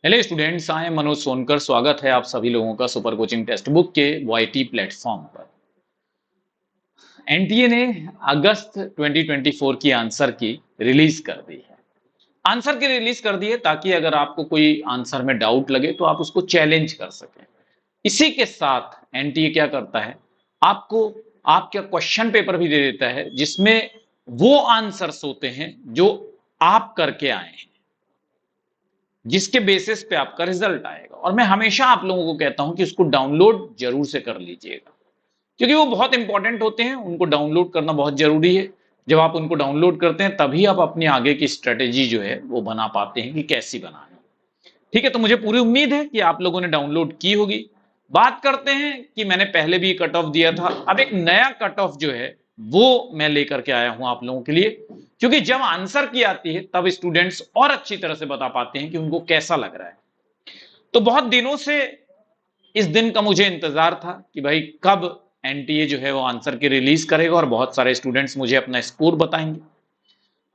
Hello students, I am Manoj Sonkar. स्वागत है आप सभी लोगों का सुपर कोचिंग टेक्स्ट बुक के वाईटी प्लेटफॉर्म पर। एनटीए ने अगस्त 2024 की आंसर की रिलीज कर दी है। आंसर की रिलीज कर दी है ताकि अगर आपको कोई आंसर में डाउट लगे तो आप उसको चैलेंज कर सकें। इसी के साथ एनटीए क्या करता है, आपको आपका क्वेश्चन पेपर भी दे देता है जिसमें वो आंसर्स होते हैं जो आप करके आए हैं, जिसके बेसिस पे आपका रिजल्ट आएगा। और मैं हमेशा आप लोगों को कहता हूं कि उसको डाउनलोड जरूर से कर लीजिएगा, क्योंकि वो बहुत इंपॉर्टेंट होते हैं। उनको डाउनलोड करना बहुत जरूरी है। जब आप उनको डाउनलोड करते हैं तभी आप अपनी आगे की स्ट्रेटेजी जो है वो बना पाते हैं कि कैसी बनानी। ठीक है, तो मुझे पूरी उम्मीद है कि आप लोगों ने डाउनलोड की होगी। बात करते हैं कि मैंने पहले भी कट ऑफ दिया था, अब एक नया कट ऑफ जो है वो मैं लेकर के आया हूं आप लोगों के लिए, क्योंकि जब आंसर की आती है तब स्टूडेंट्स और अच्छी तरह से बता पाते हैं कि उनको कैसा लग रहा है। तो बहुत दिनों से इस दिन का मुझे इंतजार था कि भाई कब एनटीए जो है वो आंसर की रिलीज करेगा और बहुत सारे स्टूडेंट्स मुझे अपना स्कोर बताएंगे,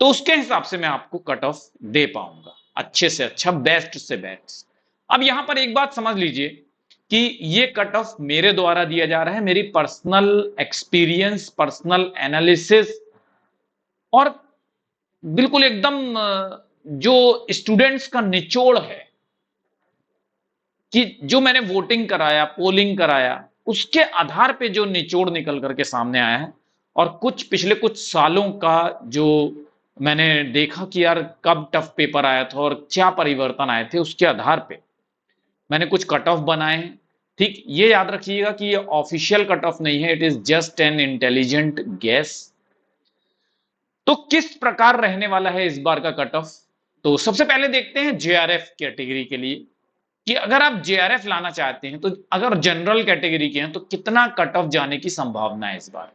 तो उसके हिसाब से मैं आपको कट ऑफ दे पाऊंगा, अच्छे से अच्छा, बेस्ट से बेस्ट। अब यहां पर एक बात समझ लीजिए कि ये कट ऑफ मेरे द्वारा दिया जा रहा है, मेरी पर्सनल एक्सपीरियंस, पर्सनल एनालिसिस, और बिल्कुल एकदम जो स्टूडेंट्स का निचोड़ है कि जो मैंने वोटिंग कराया, पोलिंग कराया, उसके आधार पे जो निचोड़ निकल करके सामने आया है। और कुछ पिछले कुछ सालों का जो मैंने देखा कि यार कब टफ पेपर आया था और क्या परिवर्तन आए थे, उसके आधार पे मैंने कुछ कट ऑफ बनाए हैं। ठीक, ये याद रखिएगा कि ये ऑफिशियल कट ऑफ नहीं है, it is just an intelligent guess. तो किस प्रकार रहने वाला है इस बार का कट ऑफ, तो सबसे पहले देखते हैं जेआरएफ कैटेगरी के लिए कि अगर आप जेआरएफ लाना चाहते हैं तो अगर जनरल कैटेगरी के हैं तो कितना कट ऑफ जाने की संभावना है इस बार।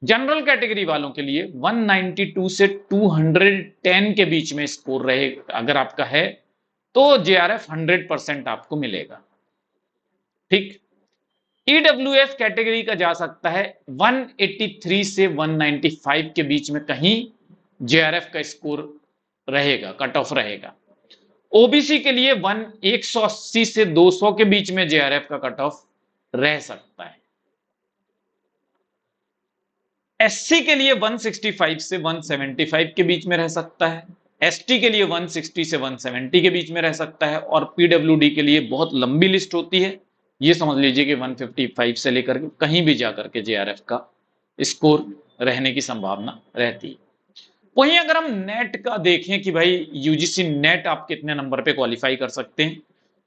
जनरल कैटेगरी वालों के लिए 192 से 210 के बीच में स्कोर रहे अगर आपका है तो जेआरएफ 100% आपको मिलेगा। ठीक, ईडब्ल्यूएफ कैटेगरी का जा सकता है 183 से 195 के बीच में कहीं जेआरएफ का स्कोर रहेगा, कट ऑफ रहेगा। ओबीसी के लिए 180 से 200 के बीच में जेआरएफ का कट ऑफ रह सकता है। एससी के लिए 165 से 175 के बीच में रह सकता है। एसटी के लिए 160 से 170 के बीच में रह सकता है। और पीडब्ल्यूडी के लिए बहुत लंबी लिस्ट होती है, ये समझ लीजिए कि 155 से लेकर के कहीं भी जाकर के जेआरएफ का स्कोर रहने की संभावना रहती है। वहीं अगर हम नेट का देखें कि भाई यूजीसी नेट आप कितने नंबर पे क्वालिफाई कर सकते हैं,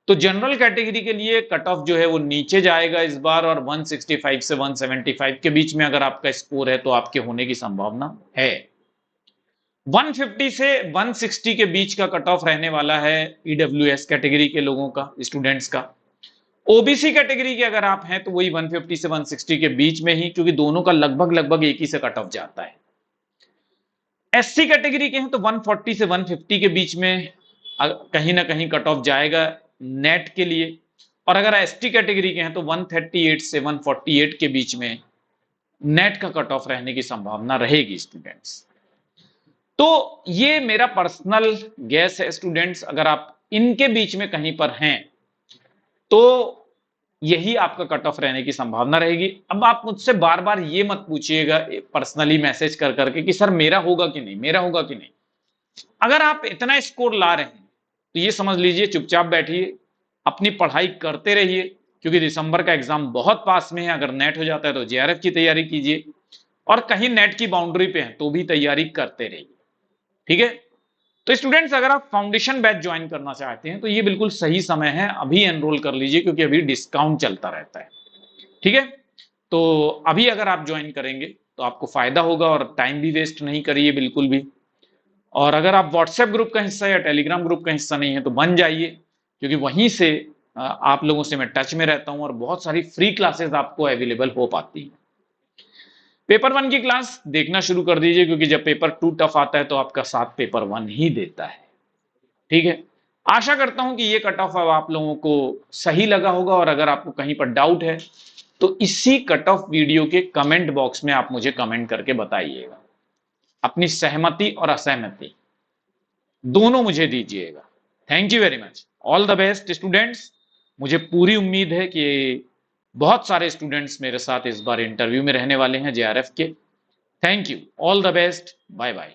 तो जनरल कैटेगरी के लिए कट ऑफ जो है वो नीचे जाएगा इस बार, और 165 से 175 के बीच में अगर आपका स्कोर है तो आपके होने की संभावना है। 150 से 160 के बीच का कट ऑफ रहने वाला है ईडब्ल्यूएस कैटेगरी के लोगों का, स्टूडेंट्स का। ओबीसी कैटेगरी के अगर आप हैं तो वही 150 से 160 के बीच में ही, क्योंकि दोनों का लगभग लगभग एक ही से कट ऑफ जाता है। एससी कैटेगरी के हैं तो 140 से 150 के बीच में कहीं ना कहीं कट ऑफ जाएगा नेट के लिए। और अगर एसटी कैटेगरी के हैं तो 138 से 148 के बीच में नेट का कट ऑफ रहने की संभावना रहेगी स्टूडेंट्स। तो ये मेरा पर्सनल गैस है स्टूडेंट्स, अगर आप इनके बीच में कहीं पर हैं तो यही आपका कट ऑफ रहने की संभावना रहेगी। अब आप मुझसे बार बार ये मत पूछिएगा पर्सनली मैसेज कर करके कि सर मेरा होगा कि नहीं, मेरा होगा कि नहीं। अगर आप इतना स्कोर ला रहे हैं तो ये समझ लीजिए चुपचाप बैठिए, अपनी पढ़ाई करते रहिए, क्योंकि दिसंबर का एग्जाम बहुत पास में है। अगर नेट हो जाता है तो जेआरएफ की तैयारी कीजिए, और कहीं नेट की बाउंड्री पे है तो भी तैयारी करते रहिए। ठीक है, तो स्टूडेंट्स अगर आप फाउंडेशन बैच ज्वाइन करना चाहते हैं तो ये बिल्कुल सही समय है, अभी एनरोल कर लीजिए क्योंकि अभी डिस्काउंट चलता रहता है। ठीक है, तो अभी अगर आप ज्वाइन करेंगे तो आपको फायदा होगा और टाइम भी वेस्ट नहीं करिए बिल्कुल भी। और अगर आप व्हाट्सएप ग्रुप का हिस्सा या टेलीग्राम ग्रुप का हिस्सा नहीं है तो बन जाइए, क्योंकि वहीं से आप लोगों से मैं टच में रहता हूं और बहुत सारी फ्री क्लासेस आपको अवेलेबल हो पाती हैं। पेपर वन की क्लास देखना शुरू कर दीजिए, क्योंकि जब पेपर टू टफ आता है तो आपका साथ पेपर वन ही देता है। ठीक है, आशा करता हूं कि ये कट ऑफ अब आप लोगों को सही लगा होगा, और अगर आपको कहीं पर डाउट है तो इसी कट ऑफ वीडियो के कमेंट बॉक्स में आप मुझे कमेंट करके बताइएगा, अपनी सहमति और असहमति दोनों मुझे दीजिएगा। Thank you very much, all the best students. मुझे पूरी उम्मीद है कि बहुत सारे स्टूडेंट्स मेरे साथ इस बार इंटरव्यू में रहने वाले हैं जेआरएफ के। Thank you, all the best, bye bye.